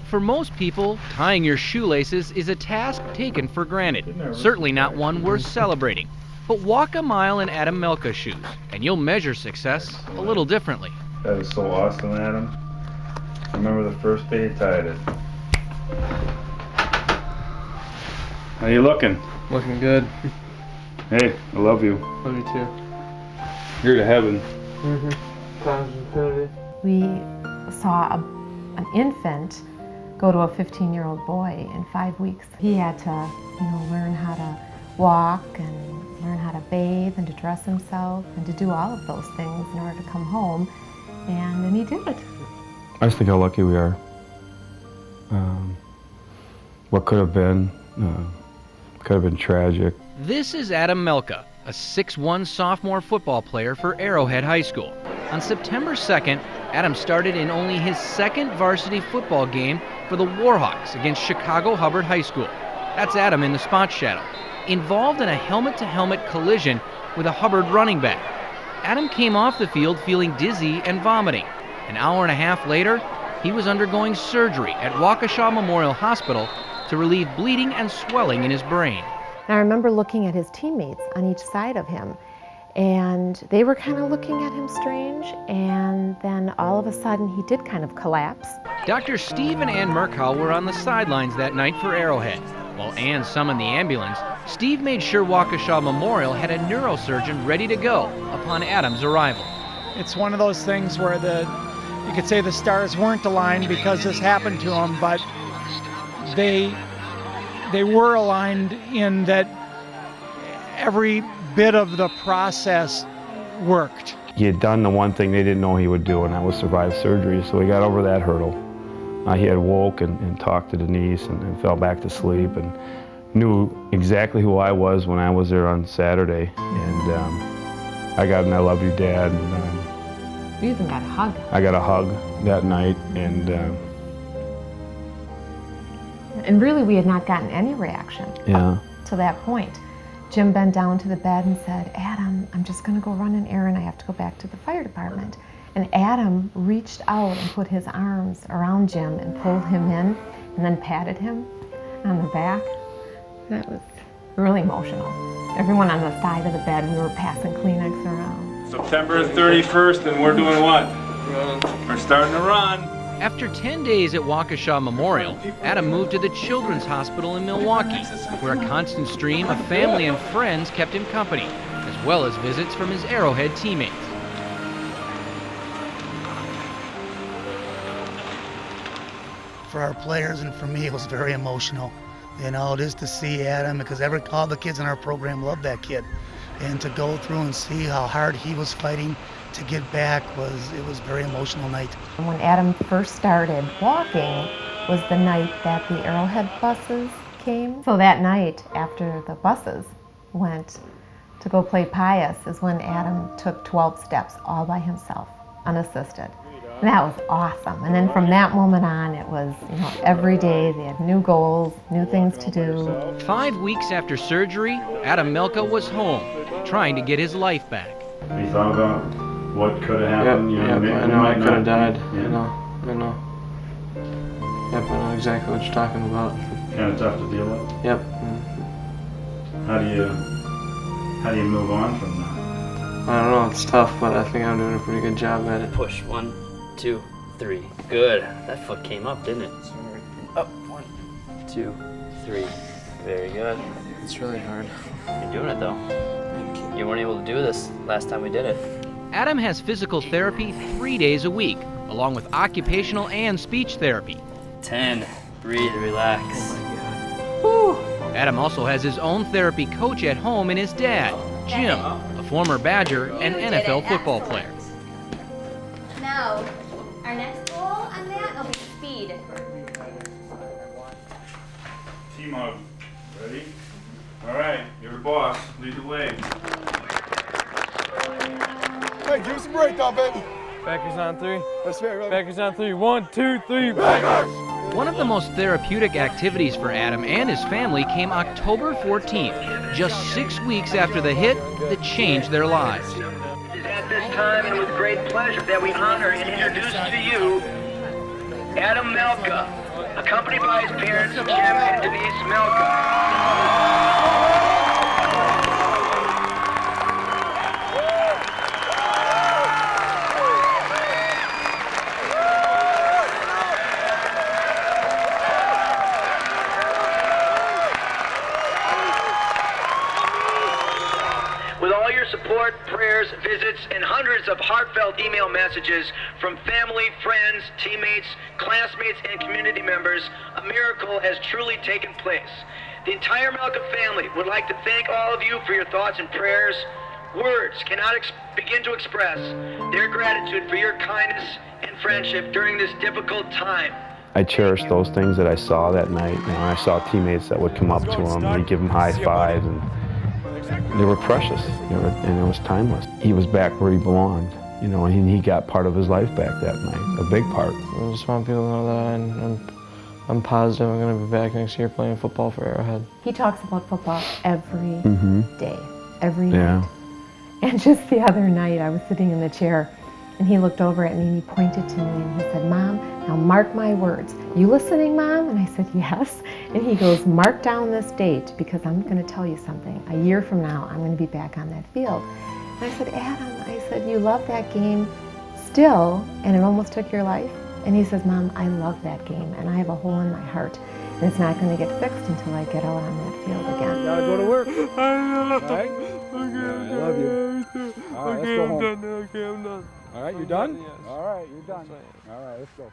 For most people, tying your shoelaces is a task taken for granted, certainly not one worth celebrating. But walk a mile in Adam Melka's shoes, and you'll measure success a little differently. That is so awesome, Adam. I remember the first day you tied it. How you looking? Looking good. Hey, I love you. Love you too. You're to heaven. Times infinity. We saw an infant go to a 15-year-old boy in 5 weeks. He had to, learn how to walk and learn how to bathe and to dress himself and to do all of those things in order to come home, and then he did it. I just think how lucky we are. What could have been tragic. This is Adam Melka, a 6'1" sophomore football player for Arrowhead High School. On September 2nd, Adam started in only his second varsity football game for the Warhawks against Chicago Hubbard High School. That's Adam in the spot shadow, involved in a helmet-to-helmet collision with a Hubbard running back. Adam came off the field feeling dizzy and vomiting. An hour and a half later, he was undergoing surgery at Waukesha Memorial Hospital to relieve bleeding and swelling in his brain. And I remember looking at his teammates on each side of him, and they were kind of looking at him strange, and then all of a sudden he did kind of collapse. Dr. Steve and Ann Merkow were on the sidelines that night for Arrowhead. While Ann summoned the ambulance, Steve made sure Waukesha Memorial had a neurosurgeon ready to go upon Adam's arrival. It's one of those things where you could say the stars weren't aligned because this happened to him, but they were aligned in that every bit of the process worked. He had done the one thing they didn't know he would do, and that was survive surgery, so he got over that hurdle. He had woke and talked to Denise and fell back to sleep and knew exactly who I was when I was there on Saturday. And I got an I love you, Dad. And, You even got a hug. I got a hug that night, and really we had not gotten any reaction up to that point. Jim bent down to the bed and said, Adam, I'm just going to go run an errand. I have to go back to the fire department. And Adam reached out and put his arms around Jim and pulled him in and then patted him on the back. That was really emotional. Everyone on the side of the bed, we were passing Kleenex around. September 31st, and we're doing what? We're starting to run. After 10 days at Waukesha Memorial, Adam moved to the Children's Hospital in Milwaukee, where a constant stream of family and friends kept him company, as well as visits from his Arrowhead teammates. For our players and for me, it was very emotional. Just to see Adam, because all the kids in our program loved that kid. And to go through and see how hard he was fighting to get back it was a very emotional night. When Adam first started walking was the night that the Arrowhead buses came. So that night, after the buses went to go play Pius, is when Adam took 12 steps all by himself, unassisted. And that was awesome. And then from that moment on, it was, every day they had new goals, new things to do. 5 weeks after surgery, Adam Melka was home, trying to get his life back. You thought about what could have happened? I know I could have died. Yeah. I know. Yep, I know exactly what you're talking about. Kind of tough to deal with? Yep. How do you move on from that? I don't know, it's tough, but I think I'm doing a pretty good job at it. Push, 1, 2, 3. Good. That foot came up, didn't it? Up, 1, 2, 3. Very good. It's really hard. You're doing it though. You weren't able to do this last time we did it. Adam has physical therapy 3 days a week, along with occupational and speech therapy. 10. Breathe, relax. Whew. Adam also has his own therapy coach at home in his dad, Jim, a former Badger and NFL football player. Now, our next goal on that will be speed. Team up. Ready? All right, you're the boss. Lead the way. Hey, give us a break now, baby. Backers on 3. That's fair, right? Backers on 3. 1, 2, 3. Backers! One of the most therapeutic activities for Adam and his family came October 14th, just 6 weeks after the hit that changed their lives. At this time, and with great pleasure, that we honor and introduce to you Adam Melka. accompanied by his parents, Jim and Denise Melka. With all your support, prayers, visits, and hundreds of heartfelt email messages from family, friends, teammates, classmates, and community members, a miracle has truly taken place. The entire Melka family would like to thank all of you for your thoughts and prayers. Words cannot begin to express their gratitude for your kindness and friendship during this difficult time. I cherished those things that I saw that night. You know, I saw teammates that would come up to him and he'd give him high fives, and they were precious, and it was timeless. He was back where he belonged, you know, and he got part of his life back that night, a big part. I just want people to know that I'm positive I'm going to be back next year playing football for Arrowhead. He talks about football every day, every Yeah. night. And just the other night, I was sitting in the chair, and he looked over at me and he pointed to me and he said, "Mom, now mark my words. You listening, Mom?" And I said, "Yes." And he goes, "Mark down this date because I'm going to tell you something. A year from now, I'm going to be back on that field." And I said, "Adam," I said, "you love that game still, and it almost took your life?" And he says, "Mom, I love that game, and I have a hole in my heart, and it's not going to get fixed until I get out on that field again." Gotta go to work. All right? I love you. All right, let's go home. Okay, I'm done. All right, you done? All right, you're done. All right, let's go.